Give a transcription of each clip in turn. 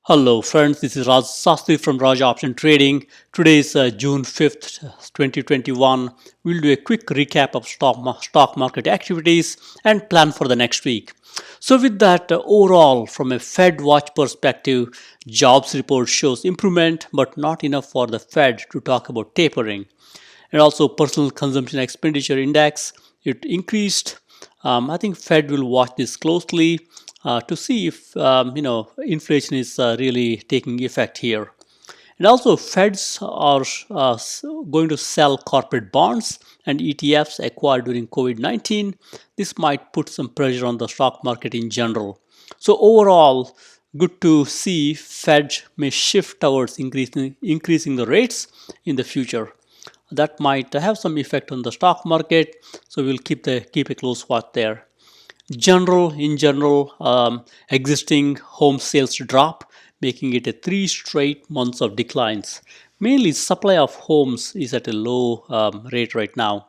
Hello friends, this is Raj Sastry from Raj Option Trading. Today is June 5th, 2021. We'll do a quick recap of stock market activities and plan for the next week. So with that, overall, from a Fed watch perspective, jobs report shows improvement, but not enough for the Fed to talk about tapering. And also personal consumption expenditure index, it increased. I think Fed will watch this closely to see if inflation is really taking effect here. And also, Feds are going to sell corporate bonds and ETFs acquired during COVID-19. This might put some pressure on the stock market in general. So overall, good to see Fed may shift towards increasing the rates in the future. That might have some effect on the stock market. So we'll keep a close watch there. In general, existing home sales drop, making it a 3 straight months of declines. Mainly, supply of homes is at a low rate right now.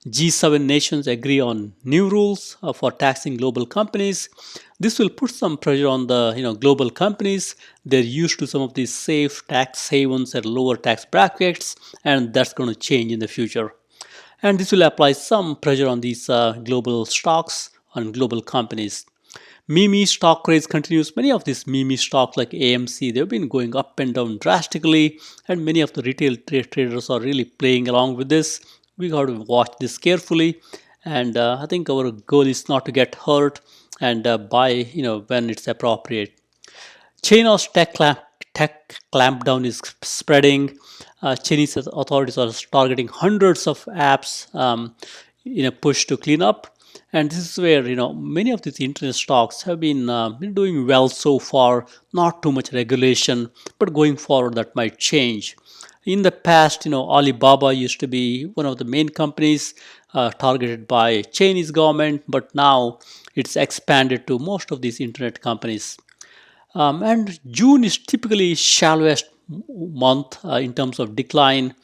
G7 nations agree on new rules for taxing global companies. This will put some pressure on the global companies. They're used to some of these safe tax havens at lower tax brackets, and that's going to change in the future. And this will apply some pressure on these global stocks on global companies. Meme stock craze continues. Many of these meme stocks like AMC, they've been going up and down drastically, and many of the retail traders are really playing along with this. We got to watch this carefully, and I think our goal is not to get hurt and buy, when it's appropriate. China's tech clampdown is spreading. Chinese authorities are targeting hundreds of apps in a push to clean up. And this is where many of these internet stocks have been doing well so far. Not too much regulation, but going forward that might change. In the past, Alibaba used to be one of the main companies targeted by Chinese government, but now it's expanded to most of these internet companies. And June is typically shallowest month in terms of decline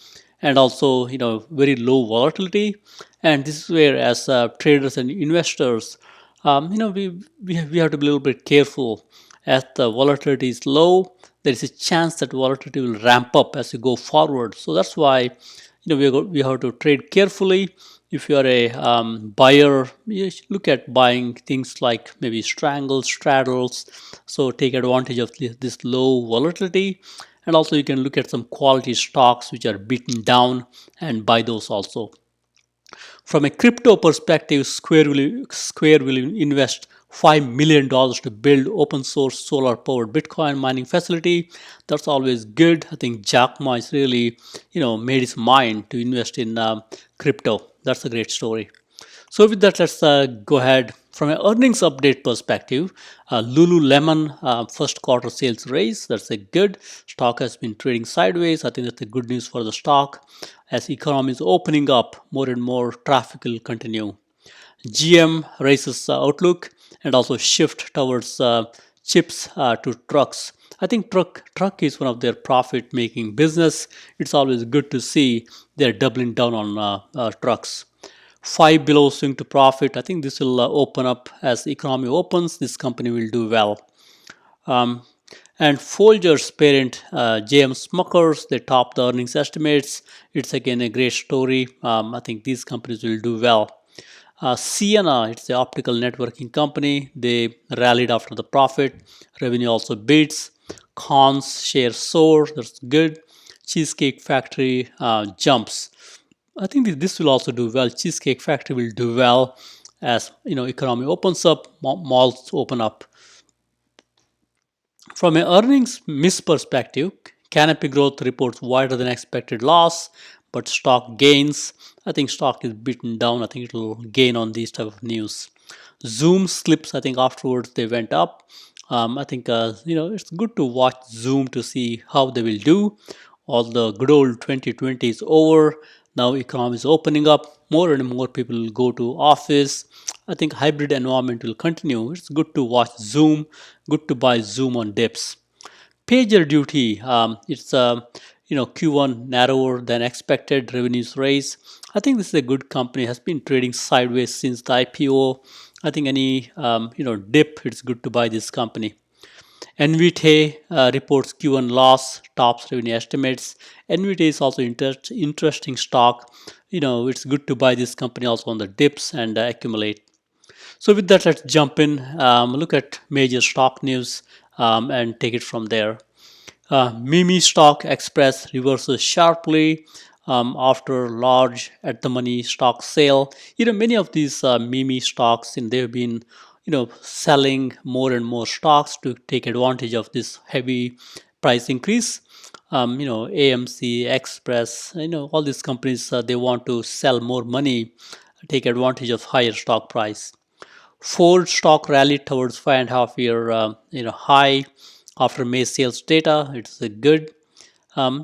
and also very low volatility. And this is where, as traders and investors, we have to be a little bit careful. As the volatility is low, there is a chance that volatility will ramp up as you go forward. So that's why we have to trade carefully. If you are a buyer, you should look at buying things like maybe straddles. So take advantage of this low volatility. And also you can look at some quality stocks which are beaten down and buy those also. From a crypto perspective, Square will invest $5 million to build open source solar powered Bitcoin mining facility. That's always good. I think Jack Ma is really, made his mind to invest in crypto. That's a great story. So with that, let's go ahead. From an earnings update perspective, Lululemon first quarter sales raise. That's a good. Stock has been trading sideways. I think that's a good news for the stock. As economy is opening up, more and more traffic will continue. GM raises outlook and also shift towards chips to trucks. I think truck is one of their profit making business. It's always good to see they're doubling down on trucks. Five Below swing to profit. I think this will open up as the economy opens. This company will do well. And Folger's parent, JM Smuckers, they topped the earnings estimates. It's again a great story. I think these companies will do well. Ciena, it's the optical networking company. They rallied after the profit. Revenue also beats. Cons share soar. That's good. Cheesecake Factory jumps. I think this will also do well. Cheesecake Factory will do well as economy opens up, malls open up. From an earnings miss perspective, Canopy Growth reports wider than expected loss, but stock gains. I think stock is beaten down. I think it will gain on these type of news. Zoom slips. I think afterwards they went up. I think it's good to watch Zoom to see how they will do. All the good old 2020 is over. Now economy is opening up. More and more people will go to office. I think hybrid environment will continue. It's good to watch Zoom. Good to buy Zoom on dips. PagerDut, it's Q1 narrower than expected. Revenues raise. I think this is a good company. Has been trading sideways since the IPO. I think any dip, it's good to buy this company. NVT reports Q1 loss, tops revenue estimates. NVT is also interesting stock. It's good to buy this company also on the dips and accumulate. So with that, let's jump in, look at major stock news, and take it from there. Mimi Stock Express reverses sharply after large at the money stock sale. Many of these Mimi stocks, and they've been selling more and more stocks to take advantage of this heavy price increase. AMC, Express, all these companies, they want to sell more money, take advantage of higher stock price. Ford stock rallied towards 5.5-year high after May sales data. It's a good.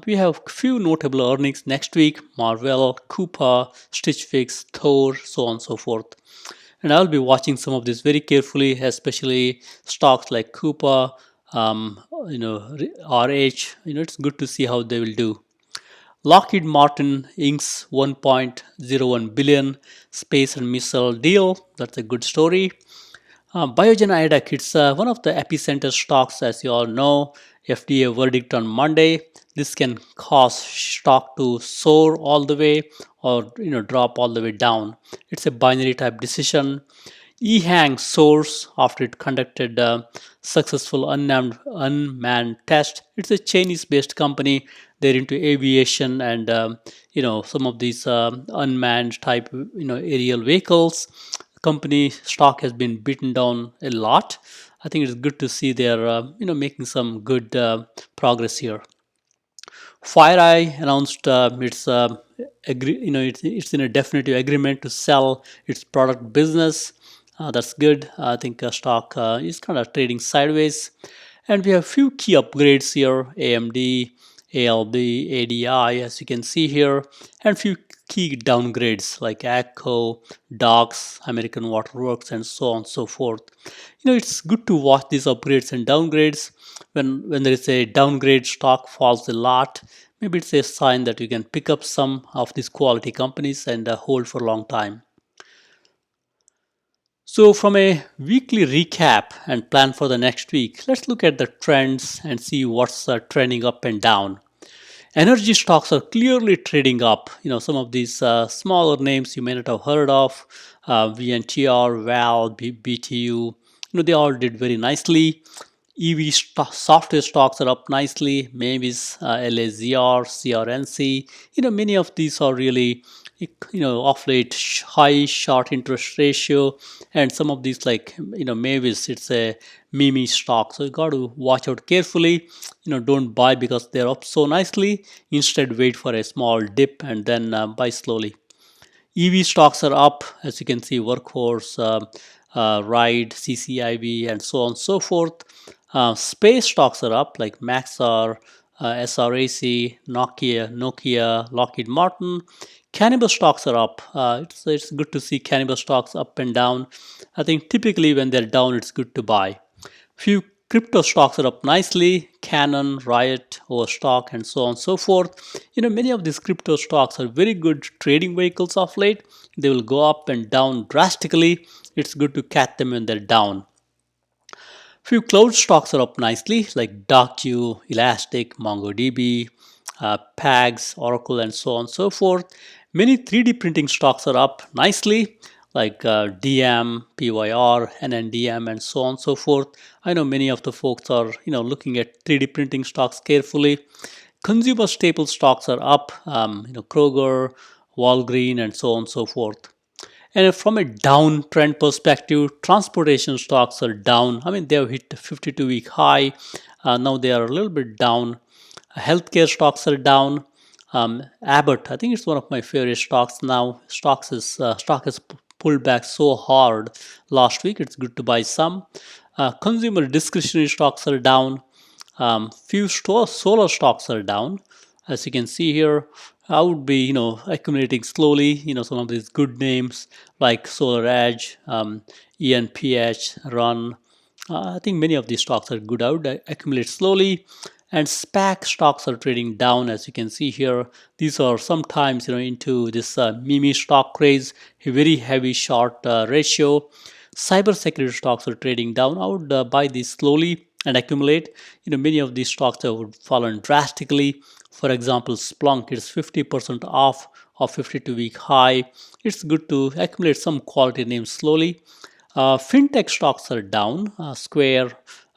We have few notable earnings next week: Marvell, Coupa, Stitch Fix, Thor, so on and so forth. And I'll be watching some of this very carefully, especially stocks like Coupa, RH. It's good to see how they will do. Lockheed Martin inks 1.01 billion space and missile deal. That's a good story. Biogen Idec, it's one of the epicenter stocks, as you all know. FDA verdict on Monday. This can cause stock to soar all the way or drop all the way down. It's a binary type decision. EHang soars after it conducted a successful unmanned test. It's a Chinese-based company. They're into aviation and some of these unmanned type aerial vehicles. Company stock has been beaten down a lot. I think it's good to see they're making some good progress here. FireEye announced it's in a definitive agreement to sell its product business. That's good. I think stock is kind of trading sideways. And we have a few key upgrades here: AMD, ALB, ADI, as you can see here, and few key downgrades like AGCO, DOCS, American Water Works, and so on and so forth. It's good to watch these upgrades and downgrades. When there is a downgrade, stock falls a lot. Maybe it's a sign that you can pick up some of these quality companies and hold for a long time. So from a weekly recap and plan for the next week, let's look at the trends and see what's trending up and down. Energy stocks are clearly trading up. Some of these smaller names you may not have heard of, VNTR, VAL, BTU, they all did very nicely. EV software stocks are up nicely. Mavis, LAZR, CRNC. Many of these are really, off late high short interest ratio, and some of these like Mavis, it's a meme stock, so you got to watch out carefully. Don't buy because they're up so nicely. Instead, wait for a small dip and then buy slowly. EV stocks are up, as you can see: Workhorse, Ride, CCIV, and so on and so forth. Space stocks are up like Maxar, SRAC, Nokia, Lockheed Martin. Cannabis stocks are up. It's good to see cannabis stocks up and down. I think typically when they're down, it's good to buy. Few crypto stocks are up nicely: Canon, Riot, Overstock, and so on and so forth. Many of these crypto stocks are very good trading vehicles of late. They will go up and down drastically. It's good to catch them when they're down. Few cloud stocks are up nicely like DocQ, Elastic, MongoDB, PAGS, Oracle, and so on and so forth. Many 3D printing stocks are up nicely like DM, PYR, NNDM, and so on and so forth. I know many of the folks are looking at 3D printing stocks carefully. Consumer staple stocks are up, Kroger, Walgreens, and so on and so forth. And from a downtrend perspective, transportation stocks are down. They have hit the 52-week high. Now they are a little bit down. Healthcare stocks are down. Abbott, I think it's one of my favorite stocks now. Stock has pulled back so hard last week. It's good to buy some. Consumer discretionary stocks are down. Few solar stocks are down. As you can see here, I would be, accumulating slowly, some of these good names like Solar Edge, ENPH, Run. I think many of these stocks are good. I would accumulate slowly. And SPAC stocks are trading down, as you can see here. These are sometimes, into this meme stock craze, a very heavy short ratio. Cybersecurity stocks are trading down. I would buy these slowly and accumulate. Many of these stocks have fallen drastically. For example, Splunk is 50% off of 52-week high. It's good to accumulate some quality names slowly. Fintech stocks are down. Square,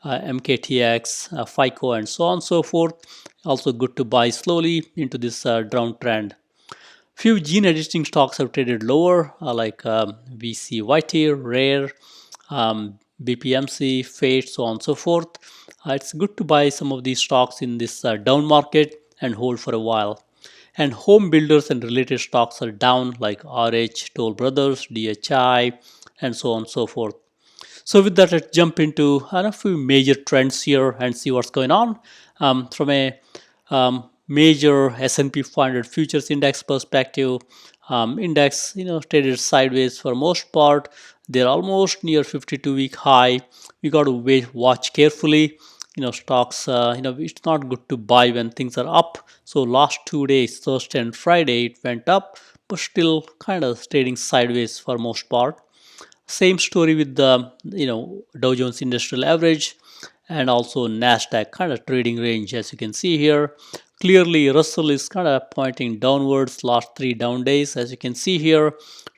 MKTX, FICO, and so on and so forth. Also good to buy slowly into this downtrend. Few gene editing stocks have traded lower, like VCYT, Rare, BPMC, Fate, so on and so forth. It's good to buy some of these stocks in this down market and hold for a while. And home builders and related stocks are down, like RH, Toll Brothers, DHI, and so on and so forth. So with that, let's jump into a few major trends here and see what's going on. From a major S&P 500 futures index perspective, index traded sideways for most part. They're almost near 52-week high. We got to watch carefully. Stocks, it's not good to buy when things are up. So last 2 days, Thursday and Friday, it went up, but still kind of trading sideways for most part. Same story with the Dow Jones Industrial Average and also Nasdaq kind of trading range, as you can see here. Clearly, Russell is kind of pointing downwards last 3 down days, as you can see here.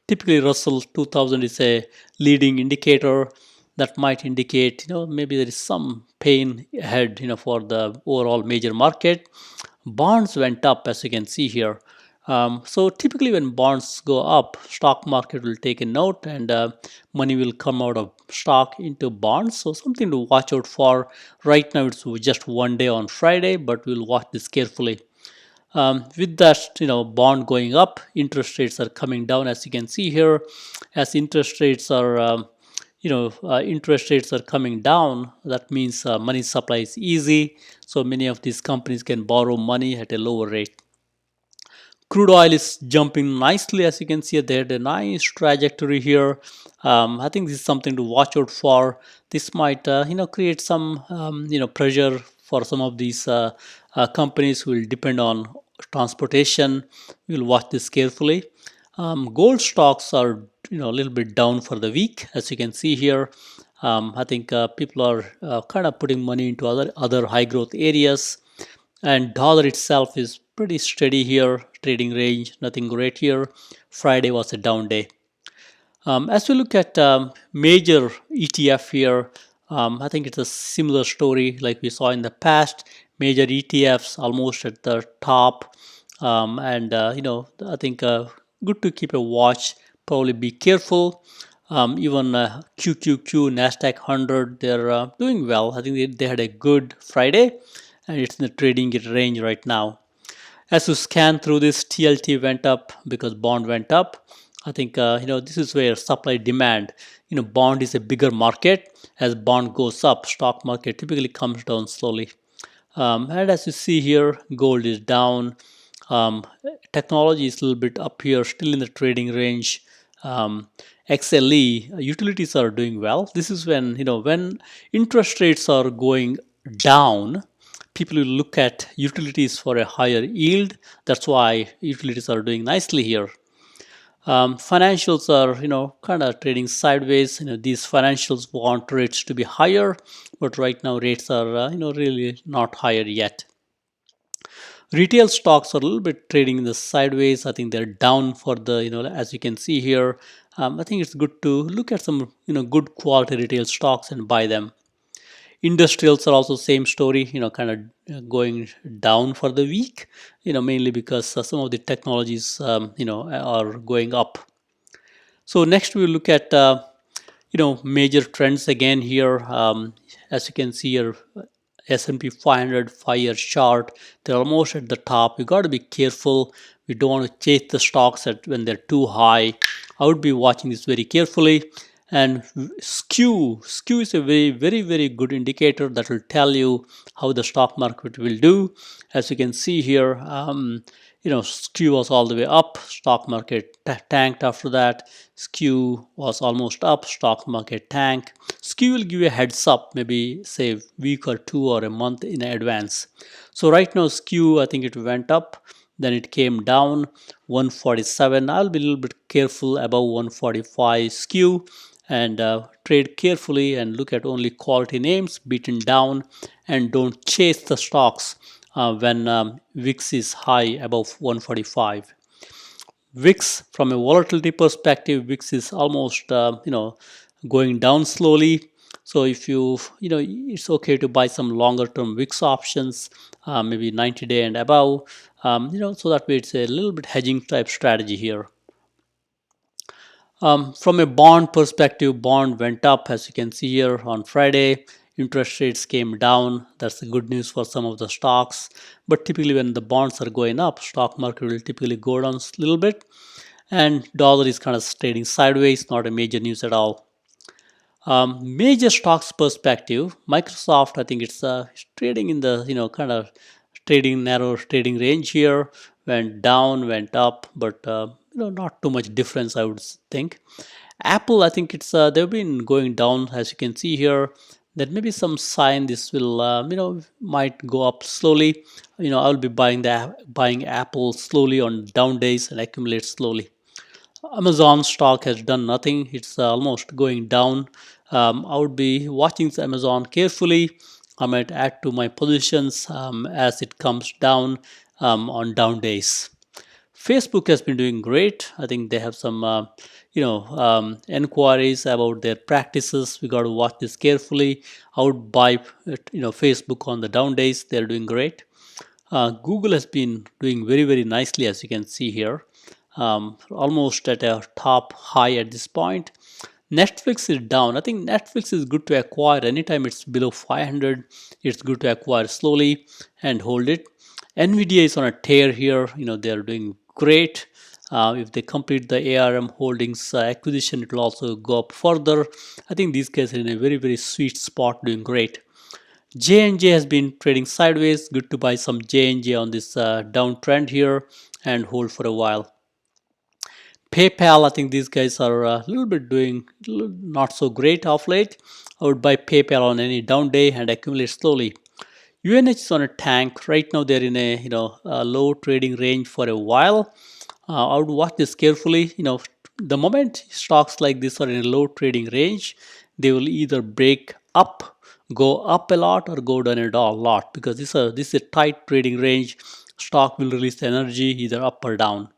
Typically, Russell 2000 is a leading indicator that might indicate maybe there is some pain ahead for the overall major market. Bonds went up, as you can see here. So typically when bonds go up, stock market will take a note and money will come out of stock into bonds. So something to watch out for. Right now it's just 1 day on Friday, but we'll watch this carefully. With that, bond going up, interest rates are coming down, as you can see here. As interest rates are coming down, that means money supply is easy. So many of these companies can borrow money at a lower rate. Crude oil is jumping nicely, as you can see. They had a nice trajectory here. I think this is something to watch out for. This might, create some, pressure for some of these companies who will depend on transportation. We'll watch this carefully. Gold stocks are, a little bit down for the week, as you can see here. I think people are kind of putting money into other high growth areas. And dollar itself is pretty steady here, trading range, nothing great here. Friday was a down day. As we look at major ETF here, I think it's a similar story like we saw in the past. Major ETFs almost at the top, and I think good to keep a watch. Probably be careful. Even QQQ, Nasdaq 100, they're doing well. I think they had a good Friday, and it's in the trading range right now. As you scan through this, TLT went up because bond went up. I think this is where supply demand. Bond is a bigger market. As bond goes up, stock market typically comes down slowly. And as you see here, gold is down. Technology is a little bit up here, still in the trading range. XLE utilities are doing well. This is when when interest rates are going down, people will look at utilities for a higher yield. That's why utilities are doing nicely here. Financials are kind of trading sideways. These financials want rates to be higher, but right now rates are really not higher yet. Retail stocks are a little bit trading in the sideways. I think they're down for the as you can see here. I think it's good to look at some good quality retail stocks and buy them. Industrials are also same story, kind of going down for the week, mainly because some of the technologies, are going up. So next we'll look at, major trends again here. As you can see here, S&P 500 5-year chart, they're almost at the top. You got to be careful. We don't want to chase the stocks when they're too high. I would be watching this very carefully. And skew is a very good indicator that will tell you how the stock market will do. As you can see here, skew was all the way up, stock market tanked after that. Skew was almost up, stock market tanked. Skew will give you a heads up, maybe say a week or two or a month in advance. So right now skew, I think it went up, then it came down 147. I'll be a little bit careful above 145 skew, and trade carefully and look at only quality names beaten down, and don't chase the stocks when VIX is high above 145. VIX, from a volatility perspective, VIX is almost going down slowly. So if it's okay to buy some longer term VIX options, maybe 90-day and above, so that way it's a little bit hedging type strategy here. From a bond perspective, bond went up, as you can see here on Friday. Interest rates came down. That's the good news for some of the stocks. But typically when the bonds are going up, stock market will typically go down a little bit. And dollar is kind of trading sideways, not a major news at all. Major stocks perspective, Microsoft, I think it's trading in the kind of trading narrow trading range here. Went down, went up, but not too much difference, I would think. Apple, I think it's they've been going down, as you can see here. There may be some sign this will might go up slowly. I'll be buying Apple slowly on down days and accumulate slowly. Amazon stock has done nothing. It's almost going down. I would be watching Amazon carefully. I might add to my positions as it comes down on down days. Facebook has been doing great. I think they have some, inquiries about their practices. We got to watch this carefully. I would buy, Facebook on the down days. They're doing great. Google has been doing very, very nicely, as you can see here. Almost at a top high at this point. Netflix is down. I think Netflix is good to acquire anytime it's below 500. It's good to acquire slowly and hold it. Nvidia is on a tear here. They're doing great. If they complete the ARM Holdings acquisition, it will also go up further. I think these guys are in a very, very sweet spot, doing great. J&J has been trading sideways. Good to buy some J&J on this downtrend here and hold for a while. PayPal, I think these guys are a little bit doing not so great of late. I would buy PayPal on any down day and accumulate slowly. UNH is on a tank. Right now they're in a low trading range for a while. I would watch this carefully. The moment stocks like this are in a low trading range, they will either break up, go up a lot, or go down a lot, because this is a tight trading range. Stock will release energy either up or down.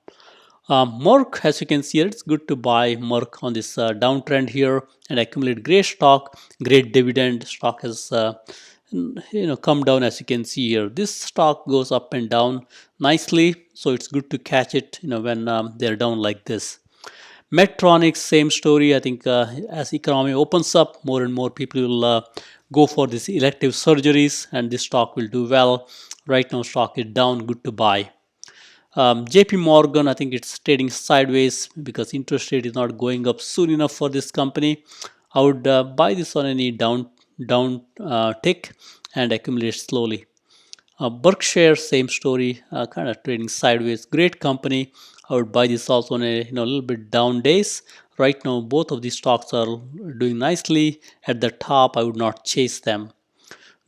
Merck, as you can see here, it's good to buy Merck on this downtrend here and accumulate great stock, great dividend. Stock has come down, as you can see here. This stock goes up and down nicely, so it's good to catch it when they're down like this. Medtronics, same story. I think as economy opens up, more and more people will go for these elective surgeries, and this stock will do well. Right now stock is down, good to buy. JP Morgan, I think it's trading sideways because interest rate is not going up soon enough for this company. I would buy this on any down tick and accumulate slowly. Berkshire, same story, kind of trading sideways. Great company. I would buy this also on a little bit down days. Right now, both of these stocks are doing nicely at the top. I would not chase them.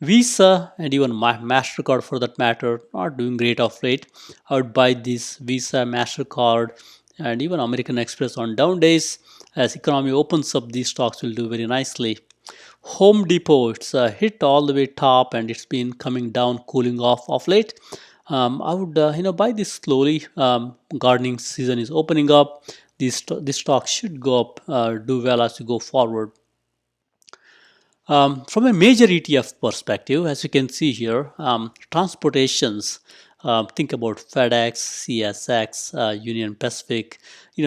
Visa and even MasterCard, for that matter, not doing great of late. I would buy this Visa, MasterCard, and even American Express on down days. As economy opens up, these stocks will do very nicely. Home Depot, it's hit all the way top and it's been coming down, cooling off of late. I would buy this slowly. Gardening season is opening up. This stock should go up, do well as you go forward. From a major ETF perspective, as you can see here, transportations, think about FedEx, CSX, Union Pacific,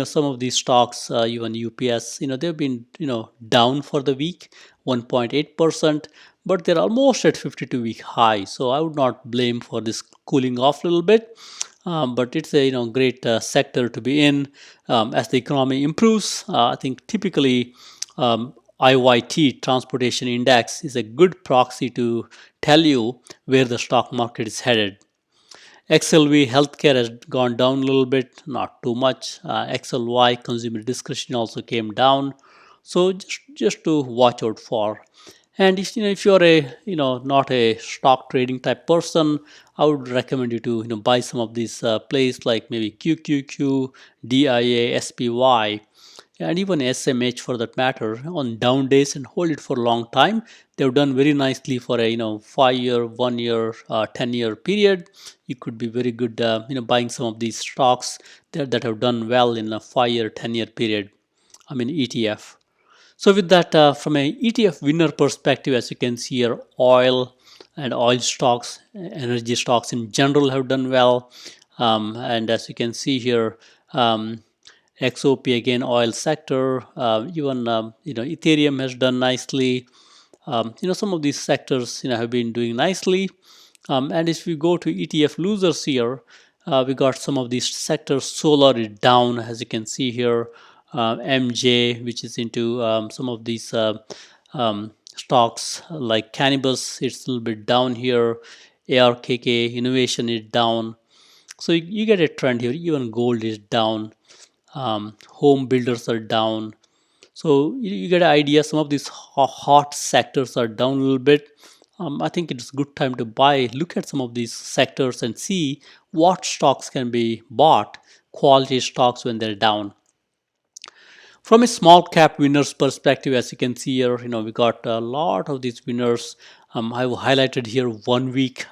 some of these stocks, even UPS, they've been, down for the week, 1.8%, but they're almost at 52-week high. So I would not blame for this cooling off a little bit. But it's a great sector to be in. As the economy improves, I think typically IYT, Transportation Index, is a good proxy to tell you where the stock market is headed. XLV Healthcare has gone down a little bit, not too much. XLY Consumer Discretion also came down. So just to watch out for. And if you're a not a stock trading type person, I would recommend you to buy some of these plays like maybe QQQ, DIA, SPY. and even SMH for that matter on down days and hold it for a long time. They've done very nicely for a 5-year, 1-year, 10-year period. You could be very good buying some of these stocks that have done well in a 5-year, 10-year period. I mean ETF. So with that, from an ETF winner perspective, as you can see here, oil and oil stocks, energy stocks in general have done well. And as you can see here, XOP again, oil sector, even Ethereum has done nicely. Some of these sectors have been doing nicely. And if we go to ETF losers here, we got some of these sectors. Solar is down, as you can see here. MJ, which is into some of these stocks like cannabis, it's a little bit down here. ARKK innovation is down. So you get a trend here. Even gold is down. Home builders are down. So you get an idea. Some of these hot sectors are down a little bit. I think it's a good time to buy. Look at some of these sectors and see what stocks can be bought, quality stocks when they're down. From a small cap winners perspective, as you can see here, we got a lot of these winners. I've highlighted here 1 week,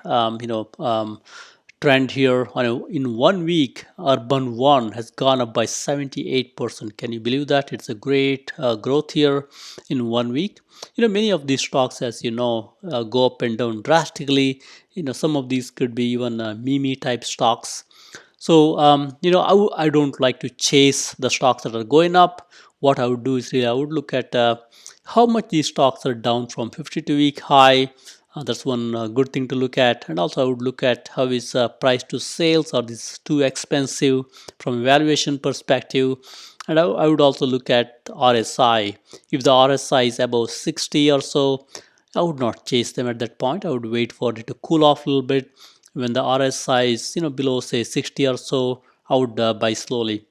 trend here. In 1 week, Urban One has gone up by 78%. Can you believe that? It's a great growth here in 1 week. Many of these stocks, as you know, go up and down drastically. Some of these could be even meme type stocks. So, I don't like to chase the stocks that are going up. What I would do is I would look at how much these stocks are down from 52-week high. That's one good thing to look at. And also I would look at how is price to sales. Are these too expensive from a valuation perspective? And I would also look at RSI. If the RSI is above 60 or so, I would not chase them at that point. I would wait for it to cool off a little bit. When the RSI is below say 60 or so, I would buy slowly.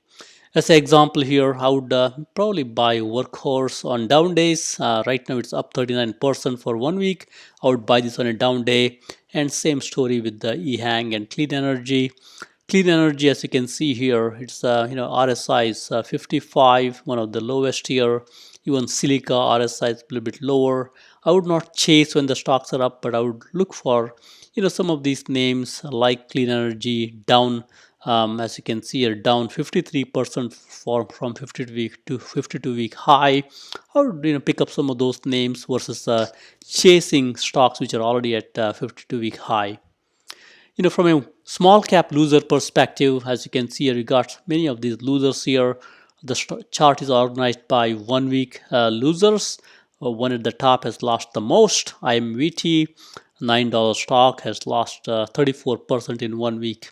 As an example here, I would probably buy Workhorse on down days. Right now it's up 39% for 1 week. I would buy this on a down day. And same story with the EHang and Clean Energy. Clean Energy, as you can see here, it's RSI is 55, one of the lowest here. Even Silica RSI is a little bit lower. I would not chase when the stocks are up, but I would look for some of these names like Clean Energy down. As you can see here, down 53% from 52-week to 52-week high. I would pick up some of those names versus chasing stocks which are already at 52-week high. From a small cap loser perspective, as you can see here, you got many of these losers here. The chart is organized by 1 week losers. One at the top has lost the most. IMVT, $9 stock, has lost 34% in 1 week.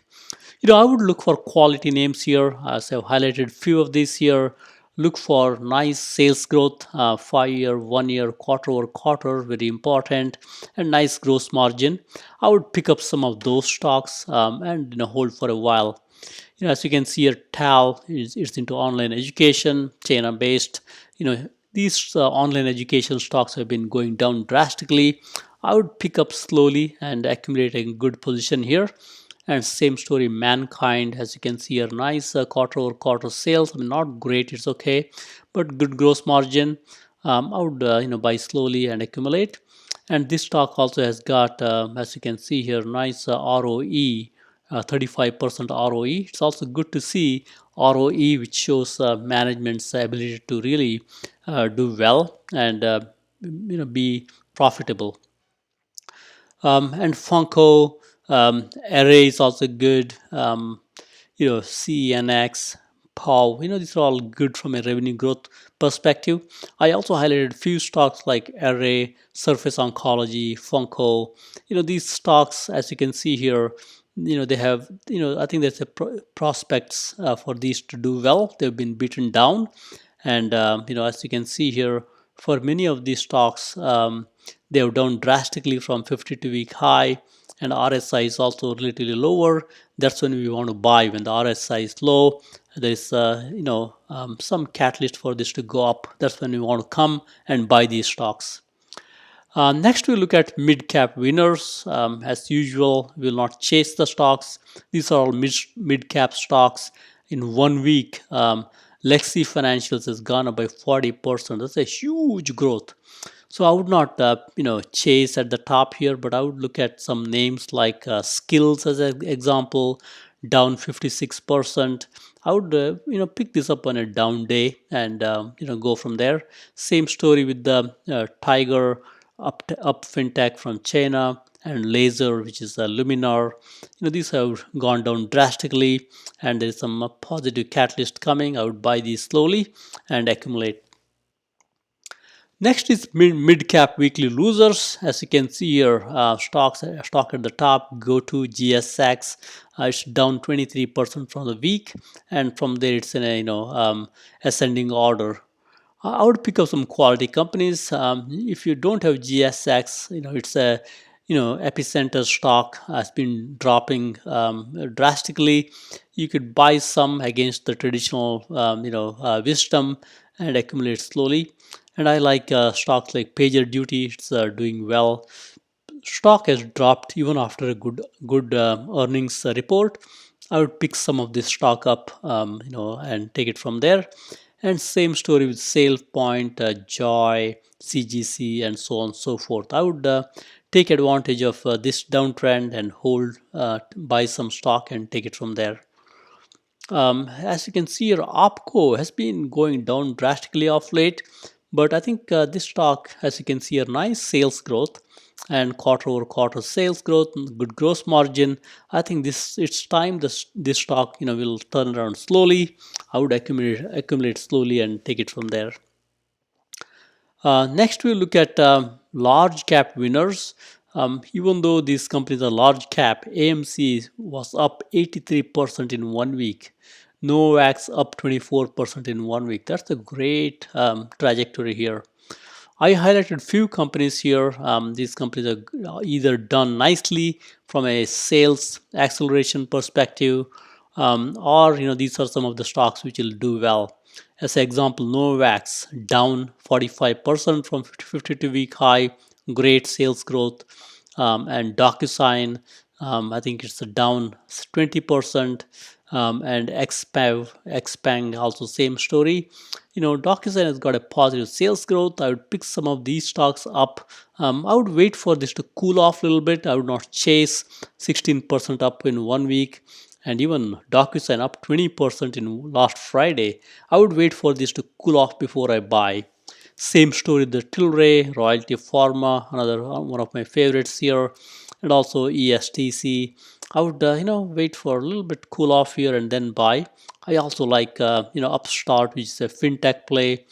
I would look for quality names here, as I've highlighted few of these here. Look for nice sales growth, 5-year, 1-year, quarter over quarter, very important, and nice gross margin. I would pick up some of those stocks and hold for a while. As you can see here, TAL is into online education, China-based. These online education stocks have been going down drastically. I would pick up slowly and accumulate a good position here. And same story, MannKin, as you can see here, nice quarter over quarter sales. I mean, not great, it's okay, but good gross margin. I would buy slowly and accumulate. And this stock also has got, as you can see here, nice ROE, 35% ROE. It's also good to see ROE, which shows management's ability to really do well and be profitable. And Funko Array is also good. CNX, POW, these are all good from a revenue growth perspective. I also highlighted a few stocks like Array, Surface Oncology, Funko. These stocks, as you can see here, they have, I think there's a prospects for these to do well. They've been beaten down. And, as you can see here, for many of these stocks, they have down drastically from 52-week high, and RSI is also relatively lower. That's when we want to buy. When the RSI is low, there is some catalyst for this to go up. That's when we want to come and buy these stocks. Next, we look at mid-cap winners. As usual, we will not chase the stocks. These are all mid-cap stocks. In 1 week, Lexi Financials has gone up by 40%. That's a huge growth. So I would not, chase at the top here, but I would look at some names like Skills as an example, down 56%. I would, pick this up on a down day and, go from there. Same story with the Tiger up fintech from China and Laser, which is Luminar. These have gone down drastically, and there is some positive catalyst coming. I would buy these slowly and accumulate. Next is mid-cap weekly losers. As you can see here, stock at the top, go to GSX. It's down 23% from the week, and from there it's in a ascending order. I would pick up some quality companies. If you don't have GSX, it's a epicenter stock has been dropping drastically. You could buy some against the traditional wisdom and accumulate slowly. And I like stocks like PagerDut. It's doing well. Stock has dropped even after a good earnings report. I would pick some of this stock up, and take it from there. And same story with SailPoin, JOYY, CGC, and so on and so forth. I would take advantage of this downtrend and buy some stock and take it from there. As you can see here, OPCO has been going down drastically of late, but I think this stock, as you can see, a nice sales growth and quarter-over-quarter sales growth, good gross margin. I think it's time this stock will turn around slowly. I would accumulate slowly and take it from there. Next, we look at large cap winners. Even though these companies are large cap, AMC was up 83% in 1 week. Novavax up 24% in 1 week. That's a great trajectory here. I highlighted few companies here. These companies are either done nicely from a sales acceleration perspective, or these are some of the stocks which will do well. As an example, Novavax down 45% from 52-week high, great sales growth, and DocuSign, I think it's down 20%, and Xpeng also same story. DocuSign has got a positive sales growth. I would pick some of these stocks up. I would wait for this to cool off a little bit. I would not chase 16% up in 1 week. And even DocuSign up 20% in last Friday. I would wait for this to cool off before I buy. Same story, the Tilray, Royalty Pharma, another one of my favorites here, and also ESTC. I would wait for a little bit cool off here and then buy. I also like Upstart, which is a fintech play,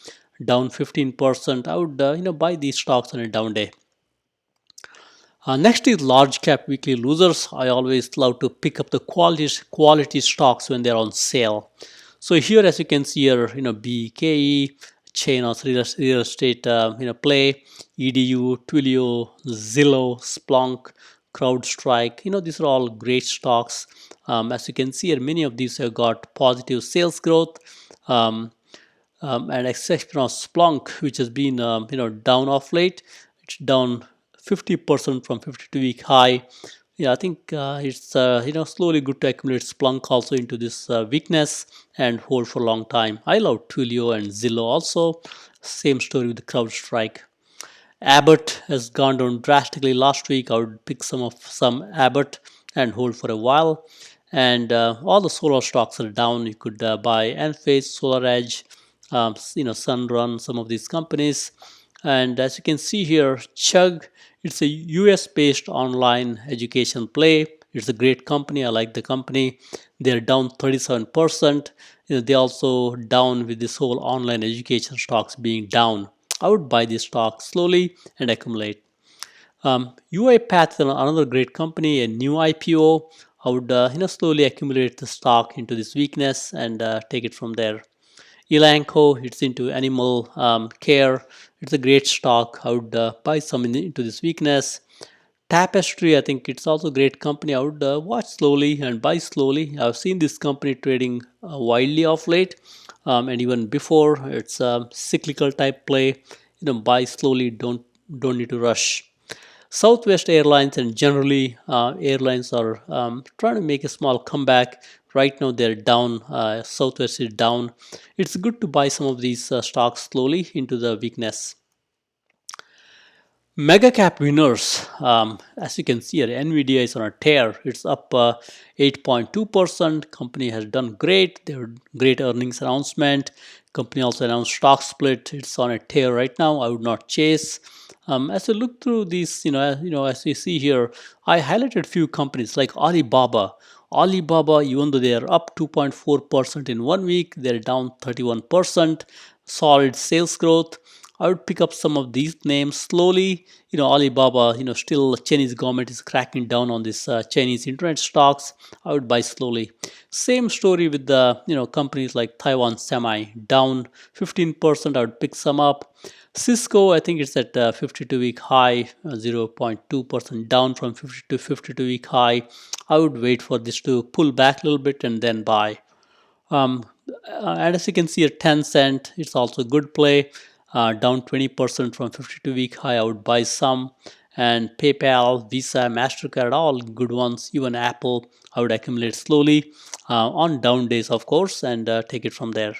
down 15%. I would buy these stocks on a down day. Next is large cap weekly losers. I always love to pick up the quality stocks when they're on sale. So here, as you can see here, BEKE, chain of real estate play, EDU, Twilio, Zillow, Splunk, CrowdStr. These are all great stocks. As you can see here, many of these have got positive sales growth. And exception of Splunk, which has been down of late. It's down 50% from 52-week high. Yeah, I think it's slowly good to accumulate Splunk also into this weakness and hold for a long time. I love Twilio and Zillow also. Same story with the CrowdStr. Abbott has gone down drastically last week. I would pick some Abbott and hold for a while. And all the solar stocks are down. You could buy Enphase, SolarEdge, Sunrun, some of these companies. And as you can see here, Chegg, it's a US-based online education play. It's a great company. I like the company. They're down 37%. They also down with this whole online education stocks being down. I would buy this stock slowly and accumulate. UiPath is another great company, a new IPO. I would slowly accumulate the stock into this weakness and take it from there. Elanco, it's into animal care. It's a great stock. I would buy some into this weakness. Tapestry, I think it's also a great company. I would watch slowly and buy slowly. I've seen this company trading widely of late, and even before. It's a cyclical type play. Buy slowly. Don't need to rush. Southwest Airlines and generally airlines are trying to make a small comeback. Right now they're down. Southwest is down. It's good to buy some of these stocks slowly into the weakness. Mega cap winners, as you can see here, NVIDIA is on a tear. It's up 8.2%. Company has done great. There were great earnings announcement. Company also announced stock split. It's on a tear right now. I would not chase. As I look through these, as you see here, I highlighted few companies like Alibaba. Alibaba, even though they are up 2.4% in 1 week, they're down 31%. Solid sales growth. I would pick up some of these names slowly. Alibaba, still Chinese government is cracking down on this Chinese internet stocks. I would buy slowly. Same story with the, companies like Taiwan Semi, down 15%. I would pick some up. Cisco, I think it's at 52-week high, 0.2% down from 52-week high. I would wait for this to pull back a little bit and then buy. And as you can see here, Tencent, it's also a good play, down 20% from 52-week high. I would buy some. And PayPal, Visa, MasterCard, all good ones. Even Apple, I would accumulate slowly on down days, of course, and take it from there.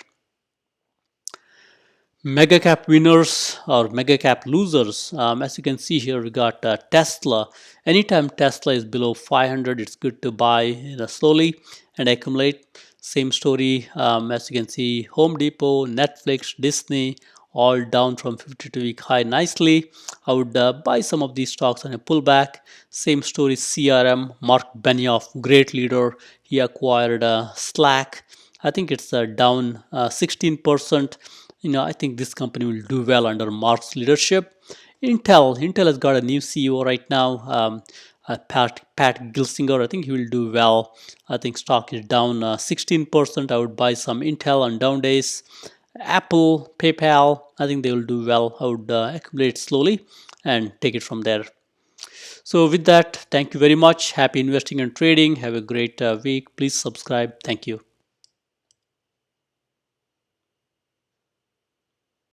Mega cap winners or mega cap losers. As you can see here, we got Tesla. Anytime Tesla is below 500, it's good to buy slowly and accumulate. Same story, as you can see, Home Depot, Netflix, Disney, all down from 52-week high nicely. I would buy some of these stocks on a pullback. Same story, CRM, Mark Benioff, great leader. He acquired Slack. I think it's down 16%. I think this company will do well under Mark's leadership. Intel has got a new CEO right now, Pat Gelsinger. I think he will do well. I think stock is down 16%. I would buy some Intel on down days. Apple, PayPal, I think they will do well. I would accumulate slowly and take it from there. So with that, thank you very much. Happy investing and trading. Have a great week. Please subscribe. Thank you.